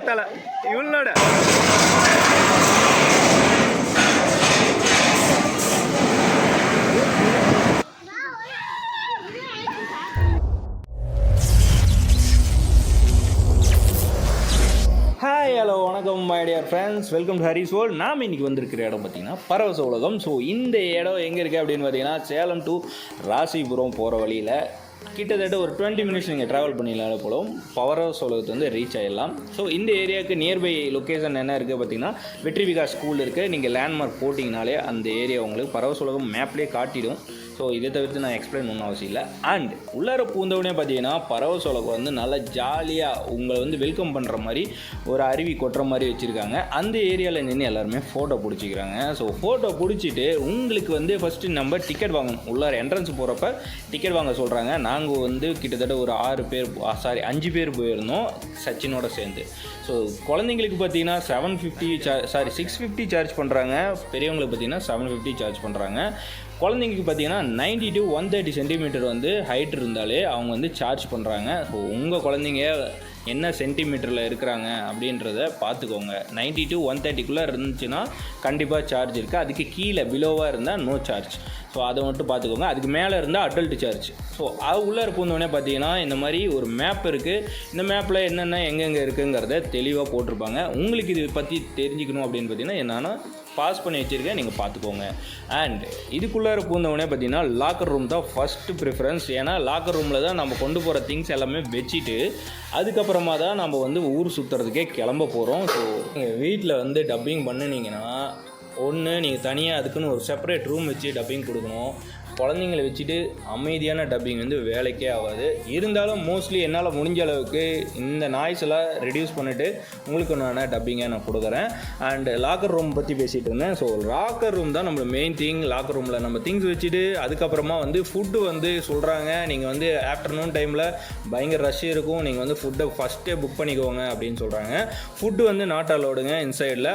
தலை இவளோட hi hello வணக்கம் my dear friends, welcome to Haris world. நாம் இன்றைக்கி வந்திருக்கிற இடம் பார்த்திங்கன்னா பரவச உலகம். ஸோ இந்த இடம் எங்கே இருக்குது அப்படின்னு பார்த்தீங்கன்னா சேலம் டு ராசிபுரம் போகிற வழியில் கிட்டத்தட்ட ஒரு 20 மினிட்ஸ் நீங்கள் ட்ராவல் பண்ணிடலாம் போலும் பரவச உலகத்தை வந்து ரீச் ஆகிடலாம். ஸோ இந்த ஏரியாவுக்கு நியர்பை லொக்கேஷன் என்ன இருக்குது பார்த்தீங்கன்னா வெற்றி விகாஸ் ஸ்கூல் இருக்குது. நீங்கள் லேண்ட்மார்க் போட்டிங்கனாலே அந்த ஏரியா உங்களுக்கு பரவச உலகம் மேப்லேயே காட்டிடும். ஸோ இதை தவிர்த்து நான் எக்ஸ்பிளைன் பண்ண அவசியம் இல்லை. அண்ட் உள்ளார பூந்தவுடனே பார்த்தீங்கன்னா பரவச உலகம் வந்து நல்லா ஜாலியாக உங்களை வந்து வெல்கம் பண்ணுற மாதிரி ஒரு அருவி கொட்டுற மாதிரி வச்சுருக்காங்க. அந்த ஏரியாவில் நின்று எல்லாருமே ஃபோட்டோ பிடிச்சிக்கிறாங்க. ஸோ ஃபோட்டோ பிடிச்சிட்டு உங்களுக்கு வந்து ஃபஸ்ட்டு நம்ம டிக்கெட் வாங்கணும். உள்ளார என்ட்ரன்ஸ் போகிறப்ப டிக்கெட் வாங்க சொல்கிறாங்க. நாங்கள் வந்து கிட்டத்தட்ட ஒரு 5 பேர் போயிருந்தோம் சச்சினோட சேர்ந்து. ஸோ குழந்தைங்களுக்கு பார்த்தீங்கன்னா 650 சார்ஜ் பண்ணுறாங்க. பெரியவங்களுக்கு பார்த்தீங்கன்னா 750 சார்ஜ் பண்ணுறாங்க. குழந்தைங்களுக்கு பார்த்தீங்கன்னா 90 to 130 சென்டிமீட்டர் வந்து ஹைட் இருந்தாலே அவங்க வந்து சார்ஜ் பண்ணுறாங்க. ஸோ உங்கள் குழந்தைங்க என்ன சென்டிமீட்டரில் இருக்கிறாங்க அப்படின்றத பார்த்துக்கோங்க. 90 to 130 இருந்துச்சுன்னா கண்டிப்பாக சார்ஜ் இருக்குது. அதுக்கு கீழே பிலோவாக இருந்தால் நோ சார்ஜ். ஸோ அதை மட்டும் பார்த்துக்கோங்க. அதுக்கு மேலே இருந்தால் அடல்ட் சார்ஜ். ஸோ அது உள்ளே பூந்தோடனே பார்த்தீங்கன்னா இந்த மாதிரி ஒரு மேப் இருக்குது. இந்த மேப்பில் என்னென்ன எங்கெங்கே இருக்குங்கிறத தெளிவாக போட்டிருப்பாங்க. உங்களுக்கு இது பற்றி தெரிஞ்சுக்கணும் அப்படின்னு பார்த்தீங்கன்னா என்னென்னா பாஸ் பண்ணி வச்சுருக்கேன், நீங்கள் பார்த்துக்கோங்க. அண்ட் இதுக்குள்ளார பூந்தவொடனே பார்த்தீங்கன்னா லாக்கர் ரூம் தான் ஃபஸ்ட்டு ப்ரிஃபரன்ஸ். ஏன்னா லாக்கர் ரூமில் தான் நம்ம கொண்டு போகிற திங்ஸ் எல்லாமே வச்சுட்டு அதுக்கப்புறமா தான் நம்ம வந்து ஊர் சுற்றுறதுக்கே கிளம்ப போகிறோம். ஸோ நீங்கள் வீட்டில் வந்து டப்பிங் பண்ணினீங்கன்னா ஒன்று நீங்கள் தனியாக அதுக்குன்னு ஒரு செப்பரேட் ரூம் வச்சு டப்பிங் கொடுக்கணும். குழந்தைங்களை வச்சுட்டு அமைதியான டப்பிங் வந்து வேலைக்கே ஆகாது. இருந்தாலும் மோஸ்ட்லி என்னால் முடிஞ்ச அளவுக்கு இந்த நாய்ஸ் எல்லாம் ரெடியூஸ் பண்ணிவிட்டு உங்களுக்கு நான் டப்பிங்கை நான் கொடுக்குறேன். அண்ட் லாக்கர் ரூம் பற்றி பேசிகிட்டு இருந்தேன். ஸோ லாக்கர் ரூம் தான் நம்மளோட மெயின் திங். லாக்கர் ரூமில் நம்ம திங்ஸ் வச்சுட்டு அதுக்கப்புறமா வந்து ஃபுட்டு வந்து சொல்கிறாங்க. நீங்கள் வந்து ஆஃப்டர்நூன் டைமில் பயங்கர ரஷ் இருக்கும், நீங்கள் வந்து ஃபுட்டை ஃபஸ்ட்டே புக் பண்ணிக்கோங்க அப்படின்னு சொல்கிறாங்க. ஃபுட்டு வந்து நாட் அலோடுங்க இன்சைடில்.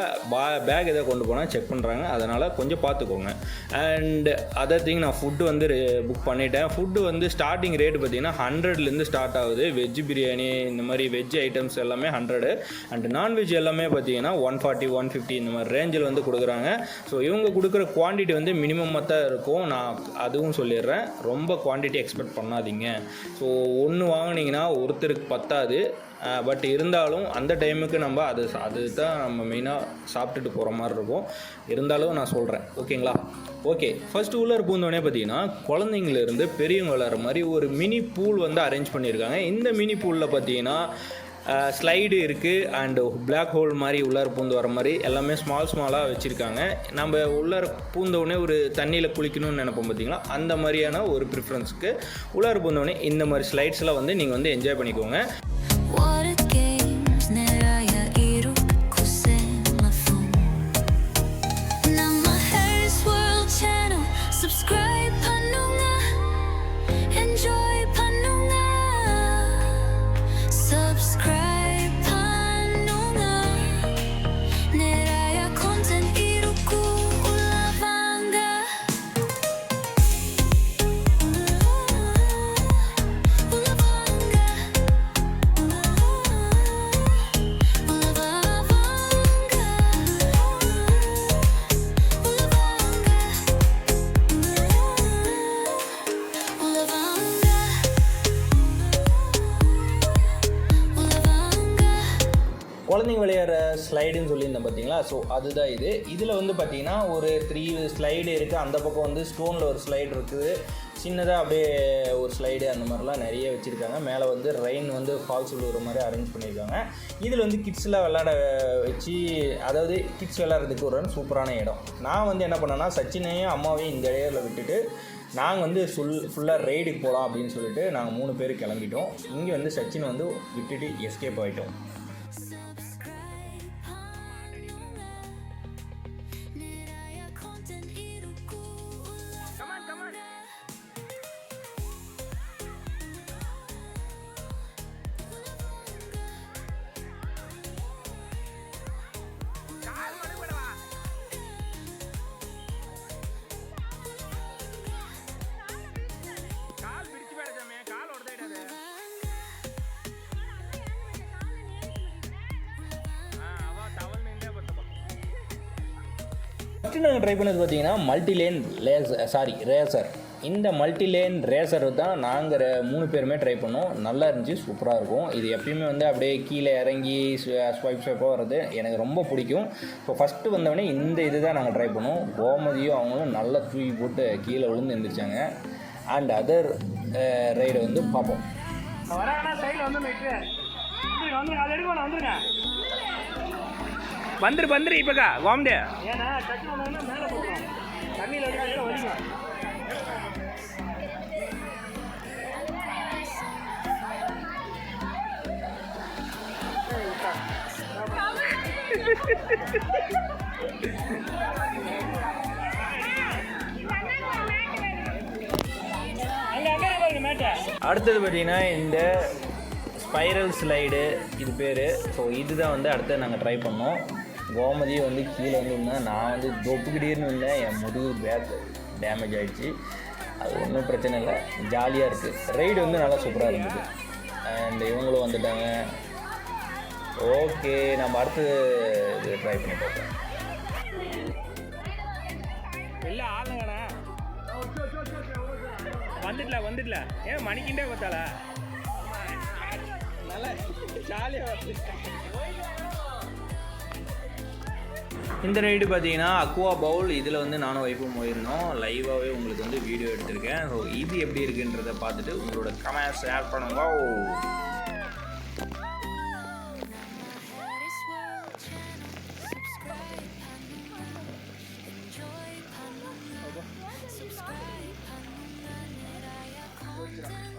பேக் எதாவது கொண்டு போனால் செக் பண்ணுறாங்க. அதனால் கொஞ்சம் பார்த்துக்கோங்க. அண்ட் அதர் திங், நான் ஃபுட்டு வந்து புக் பண்ணிட்டேன். ஃபுட்டு வந்து ஸ்டார்டிங் ரேட்டு பார்த்தீங்கன்னா 100லேருந்து ஸ்டார்ட் ஆகுது. வெஜ் பிரியாணி இந்த மாதிரி வெஜ் ஐட்டம்ஸ் எல்லாமே 100. அண்ட் நான்வெஜ் எல்லாமே பார்த்தீங்கன்னா 140 150 இந்த மாதிரி ரேஞ்சில் வந்து கொடுக்குறாங்க. ஸோ இவங்க கொடுக்குற குவான்டிட்டி வந்து மினிமமாக தான் இருக்கும். நான் அதுவும் சொல்லிடுறேன், ரொம்ப குவான்டிட்டி எக்ஸ்பெக்ட் பண்ணாதீங்க. ஸோ ஒன்று வாங்கினீங்கன்னா ஒருத்தருக்கு பத்தாது. பட் இருந்தாலும் அந்த டைமுக்கு நம்ம அது தான் நம்ம மெயினாக சாப்பிட்டுட்டு போகிற மாதிரி இருக்கும். இருந்தாலும் நான் சொல்கிறேன், ஓகேங்களா? ஓகே, ஃபஸ்ட்டு உள்ளே பூந்தோடனே பார்த்தீங்கன்னா குழந்தைங்களிருந்து பெரியவங்க விளையாடுற மாதிரி ஒரு மினி பூல் வந்து அரேஞ்ச் பண்ணியிருக்காங்க. இந்த மினி பூலில் பார்த்தீங்கன்னா ஸ்லைடு இருக்குது. அண்டு பிளாக் ஹோல் மாதிரி உள்ளார பூந்து வர மாதிரி எல்லாமே ஸ்மாலாக வச்சுருக்காங்க. நம்ம உள்ளார பூந்தவுடனே ஒரு தண்ணியில் குளிக்கணும்னு நினைப்போம் பார்த்தீங்களா, அந்த மாதிரியான ஒரு ப்ரிஃபரன்ஸுக்கு உள்ளார பூந்தவுடனே இந்த மாதிரி ஸ்லைட்ஸ்லாம் வந்து நீங்கள் வந்து என்ஜாய் பண்ணிக்கோங்க. குழந்தைங்க விளையாடுற ஸ்லைடுன்னு சொல்லியிருந்தேன் பார்த்தீங்களா. ஸோ அதுதான் இது. இதில் வந்து பார்த்தீங்கன்னா ஒரு 3 ஸ்லைடு இருக்குது. அந்த பக்கம் வந்து ஸ்டோனில் ஒரு ஸ்லைடு இருக்குது. சின்னதாக அப்படியே ஒரு ஸ்லைடு அந்த மாதிரிலாம் நிறைய வச்சுருக்காங்க. மேலே வந்து ரெயின் வந்து ஃபால்ஸ் விழுகிற மாதிரி அரேஞ்ச் பண்ணியிருக்காங்க. இதில் வந்து கிட்ஸ்லாம் விளையாட வச்சு, அதாவது கிட்ஸ் விளையாடுறதுக்கு ஒரு சூப்பரான இடம். நான் வந்து என்ன பண்ணேன்னா சச்சினையும் அம்மாவையும் இந்த ஏரியாவில் விட்டுட்டு நாங்கள் வந்து ஃபுல்லாக ரைடுக்கு போகலாம் அப்படின்னு சொல்லிட்டு நாங்கள் 3 பேர் கிளம்பிட்டோம். இங்கே வந்து சச்சினை வந்து விட்டுட்டு எஸ்கேப் ஆகிட்டோம். ஃபஸ்ட்டு நாங்கள் ட்ரை பண்ணது பார்த்தீங்கன்னா மல்டிலேன் ரேசர். இந்த மல்டிலேன் ரேசர் தான் நாங்கள் 3 பேருமே ட்ரை பண்ணோம். நல்லா இருந்துச்சு, சூப்பராக இருக்கும். இது எப்பயுமே வந்து அப்படியே கீழே இறங்கி ஸ்வைப்பாக வர்றது எனக்கு ரொம்ப பிடிக்கும். இப்போ ஃபஸ்ட்டு வந்தவொடனே இந்த இது தான் நாங்கள் ட்ரை பண்ணோம். கோமதியும் அவங்களும் நல்லா தூக்கி போட்டு கீழே விழுந்து எழுந்திரிச்சாங்க. அண்ட் அதர் ரைடை வந்து பார்ப்போம். வந்துரு இப்போக்கா கோமதி அடுத்தது பார்த்தீங்கன்னா இந்த ஸ்பைரல் ஸ்லைடு இது பேர். ஸோ இதுதான் வந்து அடுத்தது நாங்கள் ட்ரை பண்ணோம். கோமதி வந்து கீழே வந்து இருந்தேன், நான் வந்து தொப்புக்கிட்டேன்னு இருந்தேன். என் முதுகு பேக் டேமேஜ் ஆகிடுச்சு. அது ஒன்றும் பிரச்சனை இல்லை, ஜாலியாக இருக்குது. ரைடு வந்து நல்லா சூப்பராக இருந்தது. அண்ட் இவங்களும் வந்துட்டாங்க. ஓகே, நம்ம அடுத்து இது ட்ரை பண்ணி பார்ப்போம். இல்லை ஆளுங்கண்ணா வந்துடல ஏன் மணிக்கிண்டே பார்த்தாளா நல்லா ஜாலியாக. இந்த ரைடு பார்த்தீங்கன்னா அக்வா பவுல். இதில் வந்து நானும் வைப்பும் போயிருந்தோம். லைவாகவே உங்களுக்கு வந்து வீடியோ எடுத்திருக்கேன். ஸோ இது எப்படி இருக்குன்றதை பார்த்துட்டு உங்களோட கமெண்ட்ஸ் ஷேர் பண்ணுங்க.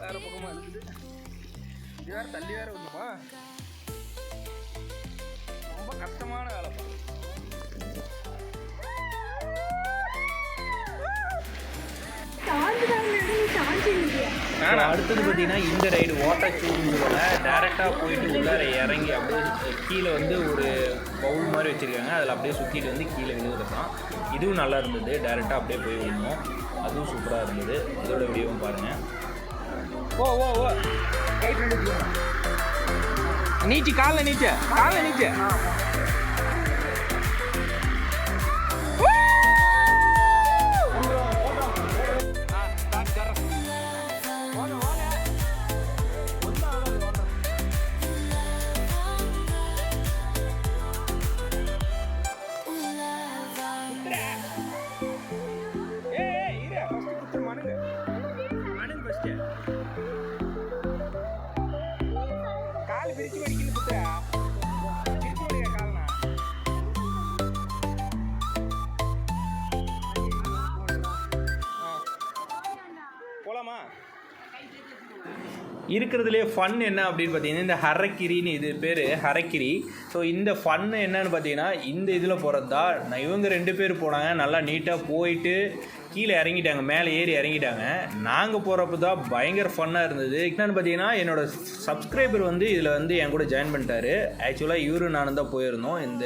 வேறு பக்கமாக இருக்குது, இது வேறு தள்ளி வேறு வந்துமா, ரொம்ப கஷ்டமான வேலை. அடுத்தது பார்த்தீங்கன்னா இந்த ரைடு வாட்டர் சூடுங்களோட டேரெக்டாக போயிட்டு உள்ளார இறங்கி அப்படியே கீழே வந்து ஒரு பவுல் மாதிரி வச்சுருக்காங்க. அதில் அப்படியே சுற்றிட்டு வந்து கீழே விழுகிறது தான். இதுவும் நல்லா இருந்தது, டேரெக்டாக அப்படியே போய் விழுந்தோம். அதுவும் சூப்பராக இருந்தது. இதோட வீடியோவும் பாருங்கள். நீச்சு காலில் நீச்ச பிரிச்சு படிக்கணும் புத்தா பிரிச்சு படிக்க காலனா போலாமா. இருக்கிறதுலே ஃபன் என்ன அப்படின்னு பார்த்தீங்கன்னா இந்த ஹரக்கிரின்னு, இது பேர் ஹரக்கிரி. ஸோ இந்த ஃபன்னு என்னன்னு பார்த்தீங்கன்னா இந்த இதில் போகிறது தான். இவங்க 2 பேர் போனாங்க, நல்லா நீட்டாக போயிட்டு கீழே இறங்கிட்டாங்க, மேலே ஏறி இறங்கிட்டாங்க. நாங்கள் போகிறப்ப தான் பயங்கர ஃபன்னாக இருந்தது. என்னென்னு பார்த்தீங்கன்னா என்னோடய சப்ஸ்கிரைபர் வந்து இதில் வந்து என் கூட ஜாயின் பண்ணிட்டாரு. ஆக்சுவலாக இவரு நானும் தான் போயிருந்தோம் இந்த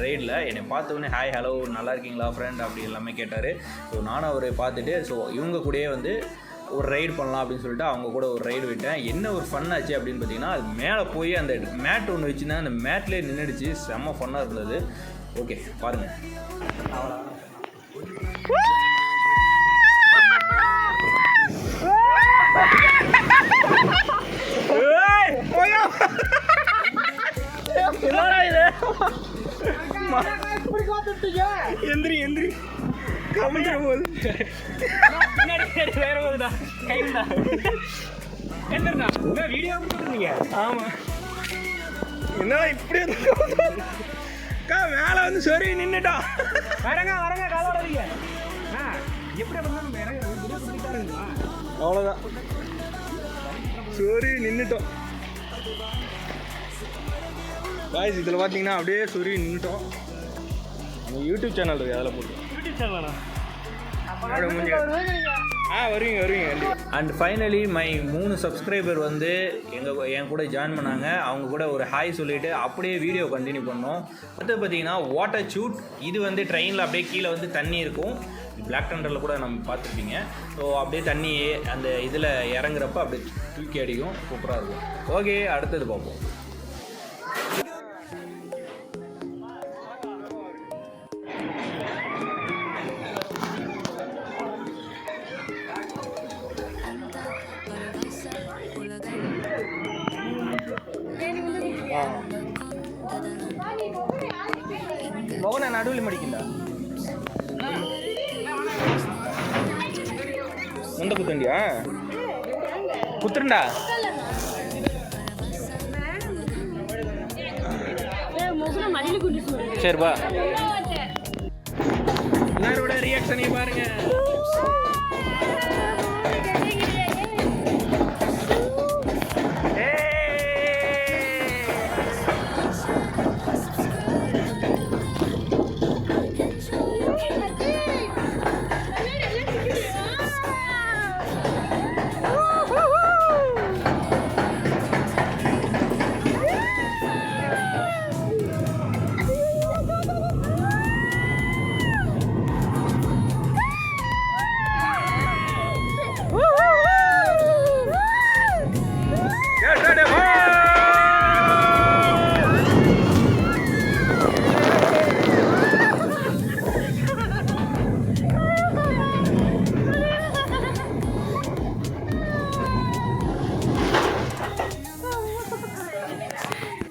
ரைடில். என்னை பார்த்தோன்னே ஹாய் ஹலோ நல்லா இருக்கீங்களா ஃப்ரெண்ட் அப்படி எல்லாமே கேட்டார். ஸோ நானும் அவரை பார்த்துட்டு ஸோ இவங்க கூடயே வந்து ஒரு ரைடு பண்ணலாம் அப்படின்னு சொல்லிட்டு அவங்க கூட ஒரு ரைடு விட்டேன். என்ன ஒரு ஃபன் ஆச்சு அப்படின்னு பார்த்தீங்கன்னா அது மேலே போய் அந்த மேட் ஒன்று வச்சுன்னா அந்த மேட்லேயே நின்றுடுச்சு. செம்ம ஃபன்னாக இருந்தது. ஓகே பாருங்கள். எந்திரி எந்திரி கமிக்கிற போது வேற போதுடா கைண்டா என்னடா வீடியோ போட்டுருந்தீங்க. ஆமாம் என்ன இப்படி அக்கா மேலே வந்து சரி நின்றுட்டான். வரங்க காலோடாதீங்க. எப்படி அவ்வளோதான் சரி நின்றுட்டோம். காய்ஸ் இதில் பார்த்தீங்கன்னா அப்படியே சொறி நின்றுட்டோம். நம்ம யூடியூப் சேனல் இருக்குது, அதில் போட்டு யூடியூப் சேனலா வருவீங்க. அண்ட் ஃபைனலி மை 3 சப்ஸ்கிரைபர் வந்து என் கூட ஜாயின் பண்ணாங்க. அவங்க கூட ஒரு ஹாய் சொல்லிவிட்டு அப்படியே வீடியோ கண்டினியூ பண்ணோம். அடுத்து பார்த்தீங்கன்னா வாட்டர் ஷூட். இது வந்து ட்ரெயினில் அப்படியே கீழே வந்து தண்ணி இருக்கும். பிளாக் தண்டரில் கூட நம்ம பார்த்துருப்பீங்க. ஸோ அப்படியே தண்ணி அந்த இதில் இறங்குறப்ப அப்படியே தூக்கி அடிக்கும், சூப்பராக இருக்கும். ஓகே அடுத்தது பார்ப்போம். முந்த குத்தண்டியா குத்துருண்டா சரிப்பா எல்லாரோட ரியாக்ஷனை பாருங்க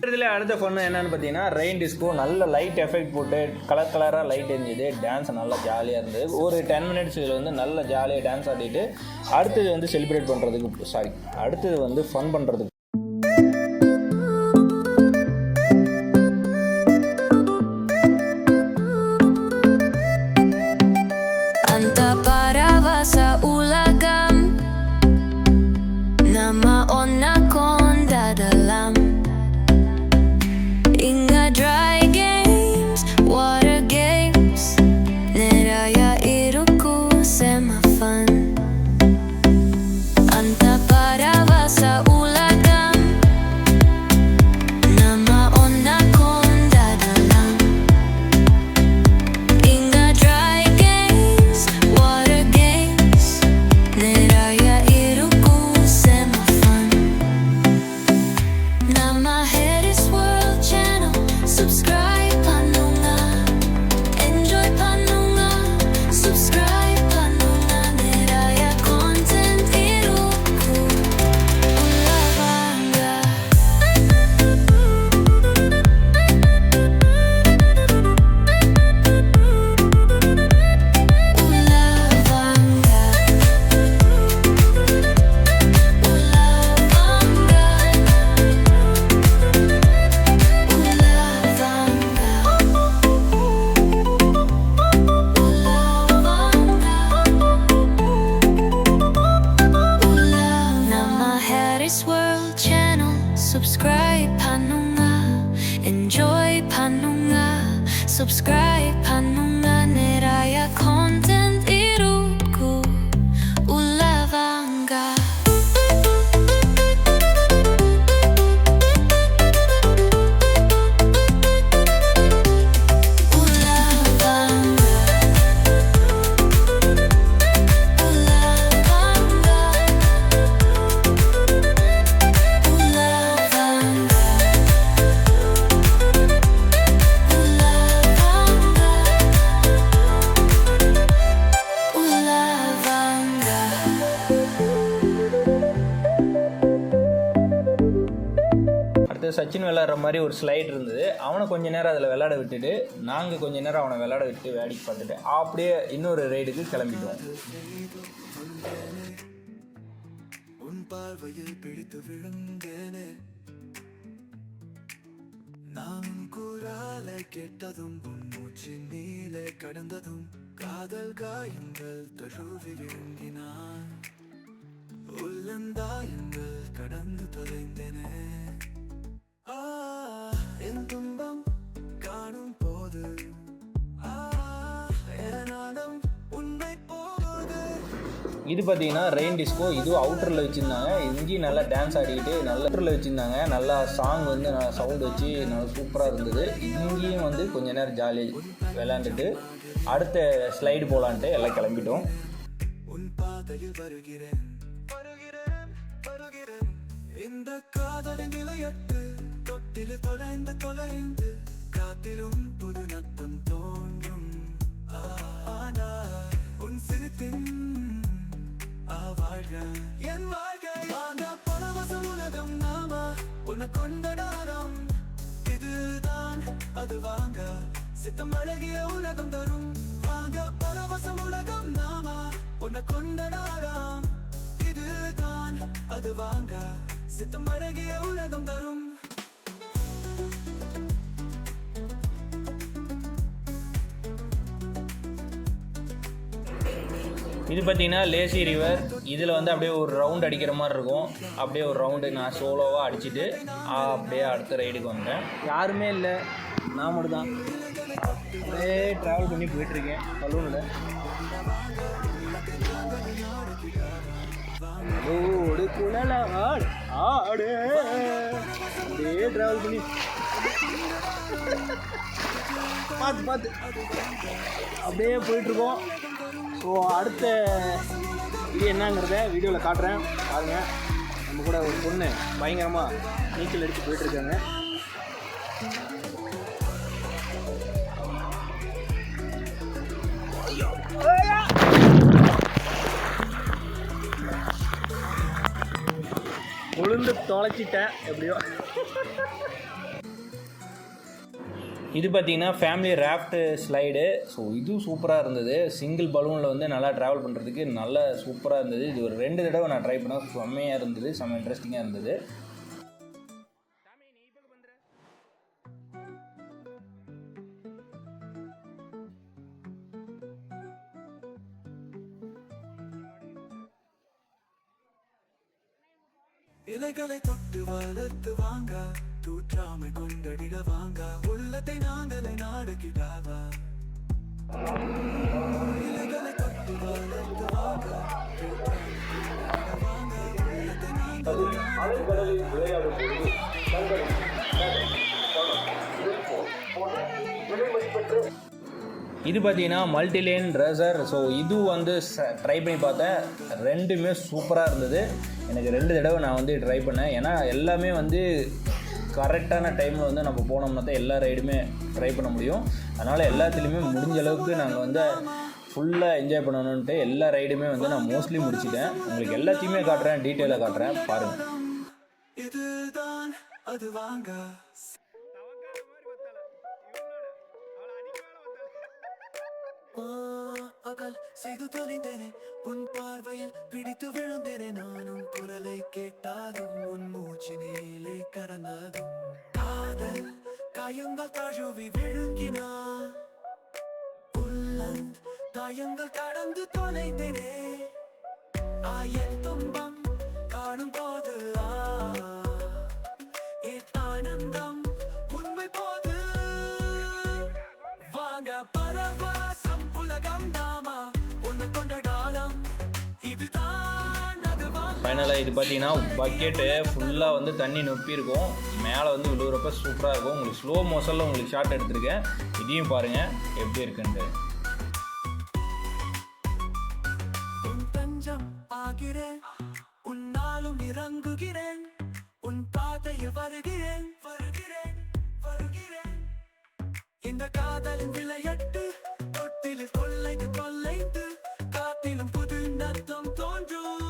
இதில் அடுத்த ஃபன் என்னென்னு பார்த்தீங்கன்னா ரெயின் டிஸ்கோ நல்ல லைட் எஃபெக்ட் போட்டு கலராக லைட் எரிஞ்சுது டான்ஸ் நல்லா ஜாலியாக இருந்தது ஒரு 10 மினிட்ஸ் இதில் வந்து நல்லா ஜாலியாக டான்ஸ் ஆடிட்டு அடுத்தது வந்து செலிப்ரேட் பண்ணுறதுக்கு அடுத்தது வந்து ஃபன் பண்ணுறதுக்கு subscribe panunga neraya content iruku ulavanga Sachin விளையாடுற மாதிரி ஒரு ஸ்லைட் இருந்தது. அவனை கொஞ்ச நேரம் அதில் விளையாட விட்டுட்டு நாங்கள் கொஞ்ச நேரம் அவனை விளையாட விட்டு வேடிக்கை பார்த்துட்டு அப்படியே இன்னொரு ரைடுக்கு கிளம்பிட்டோம். கேட்டதும் மூச்சு நீலே கடந்ததும் காதல் காயங்கள் தழுவி விழுங்கினான் உள்ளந்தாயங்கள் கடந்து தொலைந்தனே என் துன்பம் காணும் போது உண்மை போது. இது பார்த்தீங்கன்னா ரெயின் டிஸ்கோ. இதுவும் அவுட்டரில் வச்சுருந்தாங்க. இங்கேயும் நல்லா டான்ஸ் ஆடிக்கிட்டு நல்லா அவுட்டரில் வச்சுருந்தாங்க. நல்லா சாங் வந்து நல்லா சவுண்ட் வச்சு நல்லா சூப்பராக இருந்தது. இங்கேயும் வந்து கொஞ்ச நேரம் ஜாலி விளையாண்டுட்டு அடுத்த ஸ்லைடு போகலான்ட்டு எல்லாம் கிளம்பிட்டோம். உன் பாதையில் வருகிறேன் இந்த காதலின் நிலையட்டு தொட்டில் தொலைந்து காத்திலும் புது நத்தம் தோன்றும். ஆனால் உன் சிரித்தின் வாழ்க என் வாழ்க்கை அந்த பரவச உலகம் நாம உன்னை கொண்டாடம் இதுதான் அது வாங்க சித்தம் அழகிய உலகம் தரும். வாங்க பரவசம் உலகம் நாம உன்னை கொண்டாடலாம் இதுதான் அது வாங்க சித்தம் அழகிய உலகம் தரும் இது பார்த்தீங்கன்னா லேசி ரிவர். இதில் வந்து அப்படியே ஒரு ரவுண்ட் அடிக்கிற மாதிரி இருக்கும். அப்படியே ஒரு ரவுண்டு நான் சோலோவாக அடிச்சுட்டு அப்படியே அடுத்த ரைடுக்கு வந்தேன். யாருமே இல்லை, நான் மட்டும் தான் அப்படியே ட்ராவல் பண்ணி போயிட்டுருக்கேன் பலூனில். ஓடு குழல ஆடு ஆடு அப்படியே ட்ராவல் பண்ணி பார்த்து அப்படியே போயிட்டுருக்கோம். ஸோ அடுத்த இது என்னங்கிறத வீடியோவில் காட்டுறேன் பாருங்கள். நம்ம கூட ஒரு பொண்ணு பயங்கரமாக நீச்சல் அடித்து போயிட்டுருக்காங்க. உளுந்து தொலைச்சிட்டேன் எப்படியோ. இது பார்த்தீங்கன்னா ஃபேமிலி ராஃப்ட் ஸ்லைடு. ஸோ இதுவும் சூப்பராக இருந்தது. சிங்கிள் பலூனில் வந்து நல்லா ட்ராவல் பண்ணுறதுக்கு நல்லா சூப்பராக இருந்தது. இது ஒரு 2 தடவை நான் ட்ரை பண்ணேன். செம்மையாக இருந்தது, செம்ம இன்ட்ரெஸ்டிங்காக இருந்தது. இலைகளை தொட்டு வளர்த்து வாங்க தூற்றாமை கொண்டடிட வாங்க உள்ளத்தை நாங்களே நாடுகிடாவா இலைகளை தொட்டு வளர்த்து வாங்க இது பார்த்தீங்கன்னா மல்டிலேன் ரேசர். ஸோ இது வந்து ட்ரை பண்ணி பார்த்தேன். ரெண்டுமே சூப்பராக இருந்தது. எனக்கு 2 தடவை நான் வந்து ட்ரை பண்ணேன். ஏன்னா எல்லாமே வந்து கரெக்டான டைமில் வந்து நம்ம போனோம்னா தான் எல்லா ரைடுமே ட்ரை பண்ண முடியும். அதனால் எல்லாத்துலேயுமே முடிஞ்ச அளவுக்கு நாங்கள் வந்து ஃபுல்லாக என்ஜாய் பண்ணணுன்ட்டு எல்லா ரைடுமே வந்து நான் மோஸ்ட்லி முடிச்சிட்டேன். உங்களுக்கு எல்லாத்தையுமே காட்டுறேன், டீட்டெயிலாக காட்டுறேன் பாருங்கள். இதுதான் அது வாங்க அகல் செய்து தொலைந்தேனே உன் பார்வையில் பிடித்து விழுந்தேனே நானும் குரலை கேட்டாலும் உன் மூச்சு நீலே கறந்ததும் காதல் காயங்கள் தழுவி விழுங்கினா உள்ளன் காயங்கள் கடந்து தொலைந்தேனே ஆயன் துன்பம் காணும் போது ஆனந்தம் உண்மை போது வாங்க பரவசம் உலகம் நாமா உன்னை கொண்டாடலாம் இதுதான் அது வாங்க. ஃபைனலாக இது பார்த்தீங்கன்னா பக்கெட்டு ஃபுல்லாக வந்து தண்ணி நொப்பி இருக்கும். மேலே வந்து விழுவுறப்ப சூப்பராக இருக்கும். உங்களுக்கு ஸ்லோ மோஷனில் உங்களுக்கு ஷார்ட் எடுத்திருக்கேன். இதையும் பாருங்கள் எப்படி இருக்குன்ட்டு. உன் தஞ்சம் ஆகிறேன் உன்னாலும் இறங்குகிறேன் உன் பாதையில் வருகிறேன் வருகிறேன் வருகிறேன் இந்த காதலின் விளையாட்டு தொட்டிலில் கொள்ளைந்து கொள்ளைந்து காத்திலும் புது நத்தம் தோன்றும்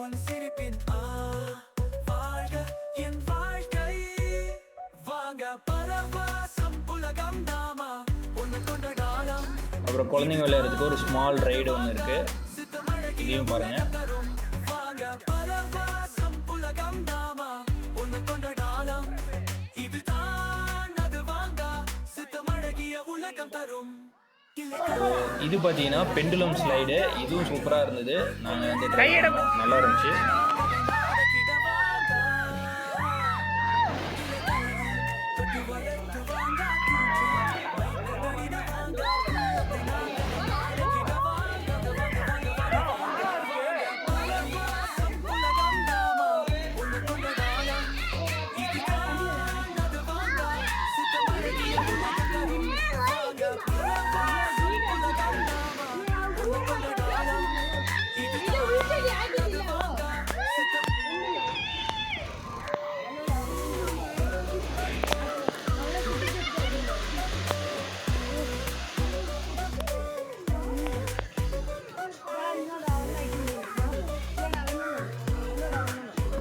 உன் சிரிப்பின் வாழ்க என் வாழ்க்கை வாங்க பரவசம் உலகம் நாமா உன்னை கொண்டாடலாம். அப்புறம் குழந்தைங்க விளையாடுறதுக்கு ஒரு ஸ்மால் ரைடு ஒன்று இருக்குது. இதையும் பாருங்கள். வாங்க பரவசம் உலகம் நாமா உன்னை கொண்டாடலாம் இதுதான் அது வாங்க சித்தமழகிய உலகம் தரும். இது பார்த்தீங்கன்னா பெண்டுலம் ஸ்லைடு. இதுவும் சூப்பராக இருந்தது. நாங்கள் வந்து நல்லா இருந்துச்சு.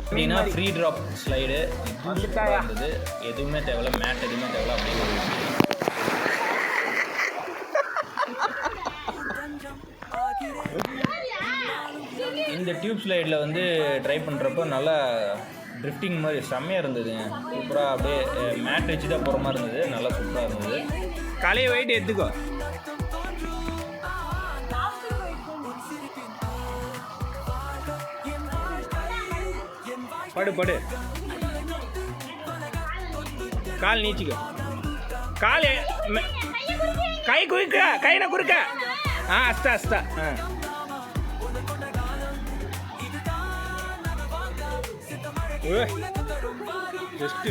அப்படின்னா ஃப்ரீ ட்ராப் ஸ்லைடு. இது சூப்பராக இருந்தது. எதுவுமே தேவையில்ல, மேட் எதுவுமே தேவையில்ல, அப்படியே இந்த டியூப் ஸ்லைடில் வந்து ட்ரை பண்ணுறப்போ நல்லா ட்ரிஃப்டிங் மாதிரி செம்மையாக இருந்ததுங்க. சூப்பராக அப்படியே மேட் வச்சு தான் போகிற மாதிரி இருந்தது. நல்லா சூப்பராக இருந்தது. காலையை வெயிட் எடுத்துக்கோ. படு படு, கால் நீச்சிக்கோ. கால் கை குறுக்க, கையில குறுக்க. அஸ்தா அஸ்தா. ஜஸ்ட்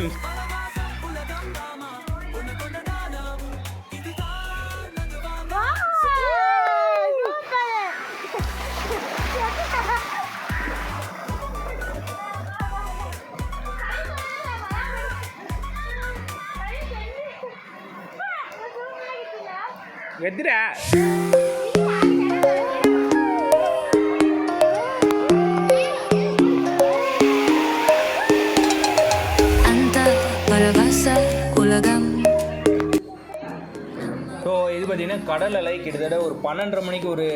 எதிரா ஸோ இது பார்த்திங்கன்னா கடல் அலை கிட்டத்தட்ட ஒரு 12:30 மணிக்கு ஒரு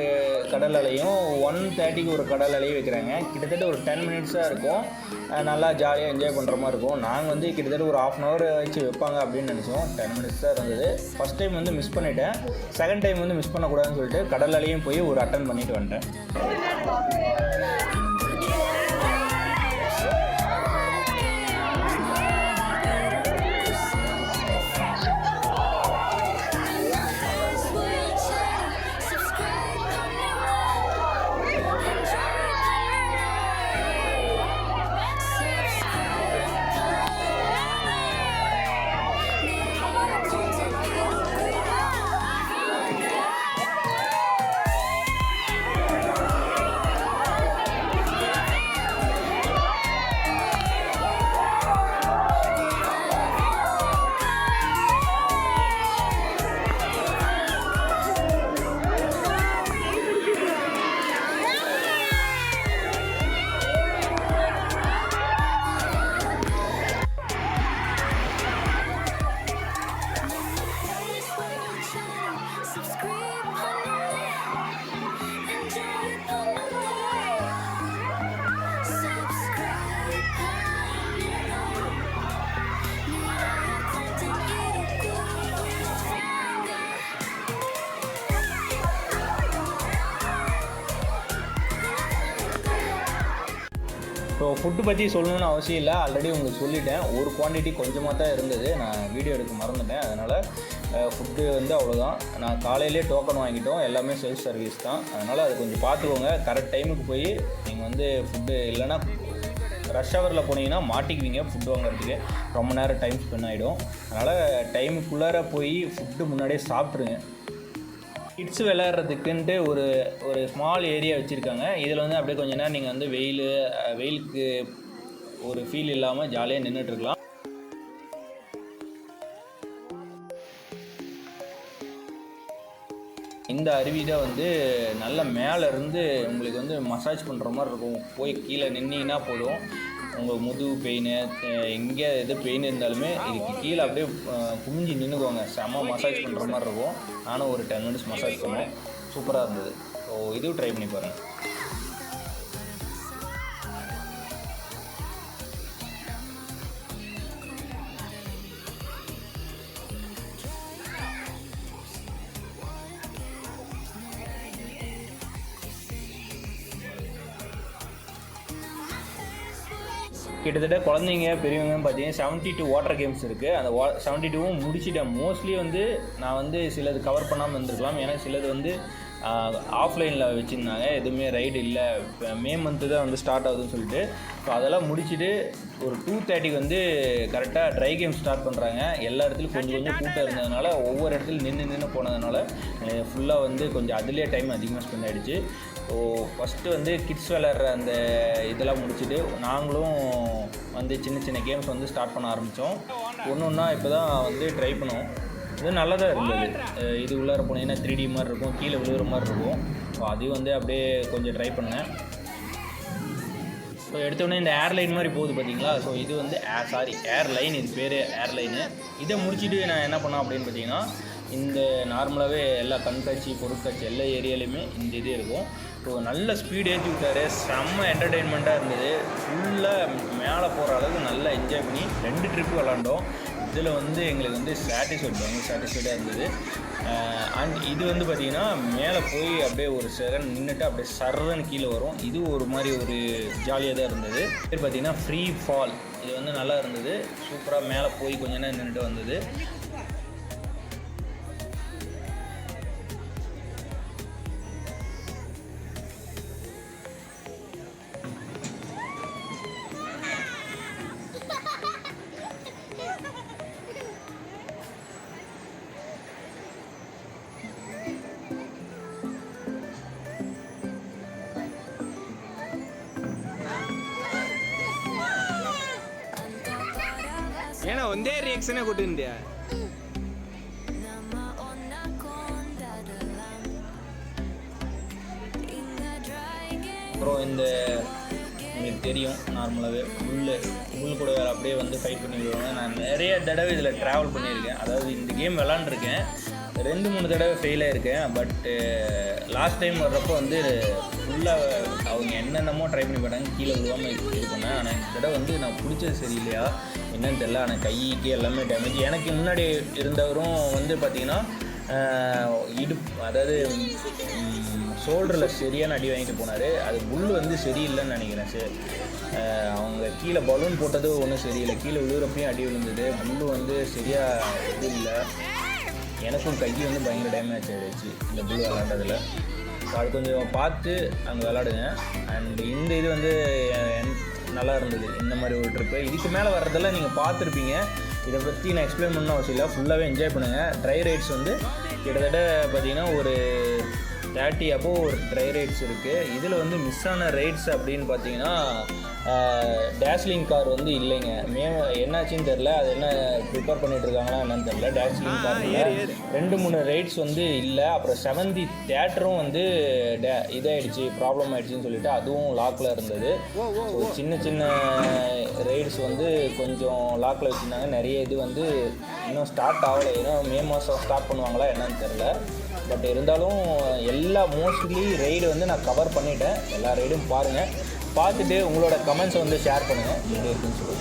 கடல் அலையும் 1:30க்கு ஒரு கடல் அலையும் வைக்கிறாங்க. கிட்டத்தட்ட ஒரு 10 மினிட்ஸாக இருக்கும். நல்லா ஜாலியாக என்ஜாய் பண்ணுற மாதிரி இருக்கும். நாங்கள் வந்து கிட்டத்தட்ட ஒரு 1/2 hour வச்சு வைப்பாங்க அப்படின்னு நினச்சோம். 10 மினிட்ஸ் தான் இருந்தது. ஃபஸ்ட் டைம் வந்து மிஸ் பண்ணிட்டேன். செகண்ட் டைம் வந்து மிஸ் பண்ணக்கூடாதுன்னு சொல்லிட்டு கடல் அலையும் போய் ஒரு அட்டன் பண்ணிட்டு வந்துட்டேன். ஸோ ஃபுட்டு பற்றி சொல்லணும்னு அவசியம் இல்லை. ஆல்ரெடி உங்களுக்கு சொல்லிட்டேன். ஒரு குவான்டிட்டி கொஞ்சமாக தான் இருந்தது. நான் வீடியோ எடுக்க மறந்துட்டேன். அதனால் ஃபுட்டு வந்து அவ்வளோதான். நான் காலையிலே டோக்கன் வாங்கிட்டோம். எல்லாமே செல்ஃப் சர்வீஸ் தான். அதனால் அது கொஞ்சம் பார்த்துக்கோங்க. கரெக்ட் டைமுக்கு போய் நீங்கள் வந்து ஃபுட்டு இல்லைன்னா ரஷ் ஹவரில் போனீங்கன்னா மாட்டிக்குவீங்க. ஃபுட்டு வாங்குறதுக்கு ரொம்ப நேரம் டைம் ஸ்பெண்ட் ஆகிடும். அதனால் டைமுக்குள்ளார போய் ஃபுட்டு முன்னாடியே சாப்பிட்ருங்க. கிட்ஸ் விளையாடுறதுக்குன்ட்டு ஒரு ஸ்மால் ஏரியா வச்சுருக்காங்க. இதில் வந்து அப்படியே கொஞ்ச நேரம் நீங்கள் வந்து வெயிலுக்கு ஒரு ஃபீல் இல்லாமல் ஜாலியாக நின்றுட்டுருக்கலாம். இந்த அருவி தான் வந்து நல்ல மேலேருந்து உங்களுக்கு வந்து மசாஜ் பண்ணுற மாதிரி இருக்கும். போய் கீழே நின்னீங்கன்னா போதும், உங்கள் முதுகு பெயின் எங்கே எது பெயின் இருந்தாலுமே இதுக்கு கீழே அப்படியே குமிஞ்சி நின்றுக்குவாங்க. செம்ம மசாஜ் பண்ணுற மாதிரி இருக்கும். நானும் ஒரு 10 மினிட்ஸ் மசாஜ் பண்ணேன். சூப்பராக இருந்தது. ஸோ இதுவும் ட்ரை பண்ணி பாருங்கள். கிட்டத்தட்ட குழந்தைங்க பெரியவங்கன்னு பார்த்தீங்கன்னா 72 வாட்டர் கேம்ஸ் இருக்குது. அந்த 72வும் முடிச்சிட்டேன். மோஸ்ட்லி வந்து நான் வந்து சிலது கவர் பண்ணாமல் இருந்திருக்கலாம். ஏன்னா சிலது வந்து ஆஃப்லைனில் வச்சுருந்தாங்க. எதுவுமே ரைடு இல்லை. மே மந்த்து தான் வந்து ஸ்டார்ட் ஆகுதுன்னு சொல்லிட்டு ஸோ அதெல்லாம் முடிச்சுட்டு ஒரு 2:30க்கு வந்து கரெக்டாக ட்ரை கேம் ஸ்டார்ட் பண்ணுறாங்க. எல்லா இடத்துலையும் கொஞ்சம் கூட்டம் இருந்ததுனால ஒவ்வொரு இடத்துலையும் நின்று போனதுனால ஃபுல்லாக வந்து கொஞ்சம் அதுலேயே டைம் அதிகமாக ஸ்பெண்ட் ஆகிடுச்சு. ஸோ ஃபஸ்ட்டு வந்து கிட்ஸ் விளையாடுற அந்த இதெல்லாம் முடிச்சுட்டு நாங்களும் வந்து சின்ன சின்ன கேம்ஸ் வந்து ஸ்டார்ட் பண்ண ஆரம்பித்தோம். ஒன்று ஒன்றா இப்போ தான் வந்து ட்ரை பண்ணுவோம். இது நல்லா தான் இருந்தது. இது உள்ளார போனீங்கன்னா 3D மாதிரி இருக்கும், கீழே விழுகிற மாதிரி இருக்கும். ஸோ அதையும் வந்து அப்படியே கொஞ்சம் ட்ரை பண்ணேன். ஸோ எடுத்தோடனே இந்த ஏர்லைன் மாதிரி போகுது பார்த்தீங்களா. ஸோ இது வந்து ஏர்லைன், இது பேர் ஏர்லைனு. இதை முடிச்சுட்டு நான் என்ன பண்ணேன் அப்படின்னு பார்த்தீங்கன்னா இந்த நார்மலாகவே எல்லா கண்காட்சி பொருட்காட்சி எல்லா ஏரியாலையுமே இந்த இது இருக்கும். ஸோ நல்ல ஸ்பீட் ஏற்றி விட்டார், செம்ம என்டர்டெயின்மெண்ட்டாக இருந்தது. ஃபுல்லாக மேலே போகிற அளவுக்கு நல்லா என்ஜாய் பண்ணி 2 ட்ரிப்பு விளாண்டோம். இதில் வந்து எங்களுக்கு வந்து பயங்கர சாட்டிஸ்ஃபைடாக இருந்தது. அண்ட் இது வந்து பார்த்திங்கன்னா மேலே போய் அப்படியே ஒரு செகண்ட் நின்றுட்டு அப்படியே சர்றன்னு கீழே வரும். இது ஒரு மாதிரி ஒரு ஜாலியாக தான் இருந்தது. இது பார்த்திங்கன்னா ஃப்ரீ ஃபால், இது வந்து நல்லா இருந்தது. சூப்பராக மேலே போய் கொஞ்ச நேரம் நின்றுட்டு வந்தது. ಏನೋ ಒಂದೇ reaction ಕೊಟ್ಟಿದ್ಯಾ? Nama ona konda dalam Inga dry game அப்புறம் இந்த உங்களுக்கு தெரியும் நார்மலாகவே புல் கூட வேறு அப்படியே வந்து ஃபைட் பண்ணி விடுவாங்க. நான் நிறைய தடவை இதில் ட்ராவல் பண்ணியிருக்கேன். அதாவது இந்த கேம் விளாண்டுருக்கேன், 2-3 தடவை ஃபெயில் ஆகிருக்கேன். பட்டு லாஸ்ட் டைம் வர்றப்போ வந்து ஃபுல்லாக அவங்க என்னென்னமோ ட்ரை பண்ணி போட்டாங்க, கீழே விழுவாமல் இது பண்ணேன். ஆனால் இந்த தடவை வந்து நான் பிடிச்சது சரியில்லையா என்னன்னு தெரியல. ஆனால் கைக்கு எல்லாமே டேமேஜ். எனக்கு முன்னாடி இருந்தவரும் வந்து பார்த்திங்கன்னா அதாவது ஷோல்டரில் சரியான அடி வாங்கிட்டு போனார். அது புல் வந்து சரியில்லைன்னு நினைக்கிறேன். சரி, அவங்க கீழே பலூன் போட்டது ஒன்றும் சரியில்லை, கீழே விழுகிறப்பையும் அடி விழுந்தது. புல்லு வந்து சரியாக இது இல்லை. எனக்கும் கை வந்து பயங்கர டேமேஜ் ஆகிடுச்சு இந்த புல் விளாண்டதில். அது கொஞ்சம் பார்த்து அங்கே விளாடுங்க. அண்ட் இந்த இது வந்து நல்லா இருந்தது இந்த மாதிரி ஒரு ட்ரிப்பு. இதுக்கு மேலே வர்றதெல்லாம் நீங்கள் பார்த்துருப்பீங்க, இதை பற்றி நான் எக்ஸ்பிளைன் பண்ண அவசியம் இல்லை. ஃபுல்லாகவே என்ஜாய் பண்ணுங்கள். ட்ரை ரைட்ஸ் வந்து கிட்டத்தட்ட பார்த்திங்கன்னா ஒரு 30 அப்போ ஒரு ட்ரை ரைட்ஸ் இருக்குது. இதில் வந்து மிஸ் ஆன ரைட்ஸ் அப்படின்னு பார்த்தீங்கன்னா டேஸ்லிங் கார் வந்து இல்லைங்க. என்னாச்சுன்னு தெரில, அது என்ன ப்ரிப்பேர் பண்ணிகிட்ருக்காங்களா என்னன்னு தெரில. டேஸ்லிங் காரில் 2-3 ரைட்ஸ் வந்து இல்லை. அப்புறம் 7th தியேட்டரும் வந்து இதாகிடுச்சு, ப்ராப்ளம் ஆகிடுச்சின்னு சொல்லிட்டு அதுவும் லாக்கில் இருந்தது. ஸோ சின்ன ரைட்ஸ் வந்து கொஞ்சம் லாக்கில் வச்சுருந்தாங்க. நிறைய இது வந்து இன்னும் ஸ்டார்ட் ஆகலை. ஏன்னா மே மாதம் ஸ்டார்ட் பண்ணுவாங்களா என்னன்னு தெரில. பட் இருந்தாலும் எல்லா மோஸ்ட்லி ரைடு வந்து நான் கவர் பண்ணிட்டேன். எல்லா ரைடும் பாருங்கள், பார்த்துட்டு உங்களோட கமெண்ட்ஸை வந்து ஷேர் பண்ணுங்கள் எப்படி இருக்குன்னு சொல்லி.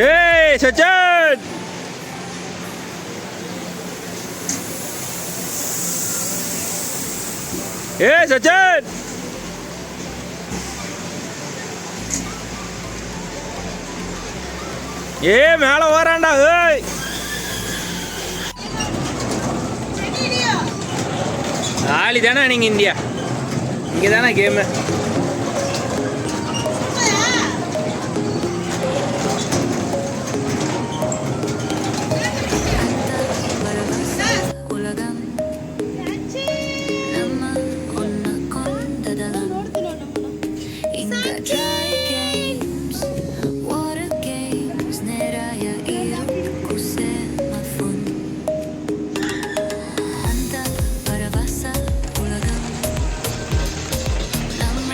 ஏய் சச்சன், ஏய் சச்சன், ஏ மேலே வரான்டா. ஏய் ஆளி தானே நீங்கள் இந்தியா, இங்கே தானே game. ulagam Nama ona konda dalam Inga dry games Water games Neraya irupku semafun Anta paravasa ulagam Nama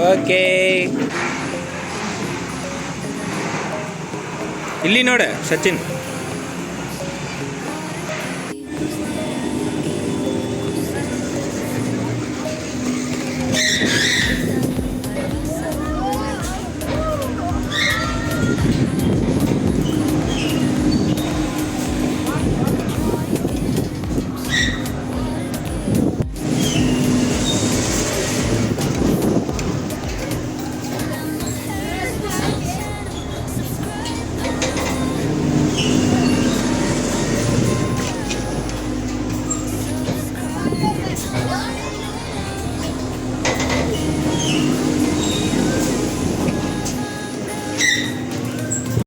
okay ಇಲ್ಲಿ ನೋಡ ಸಚಿನ್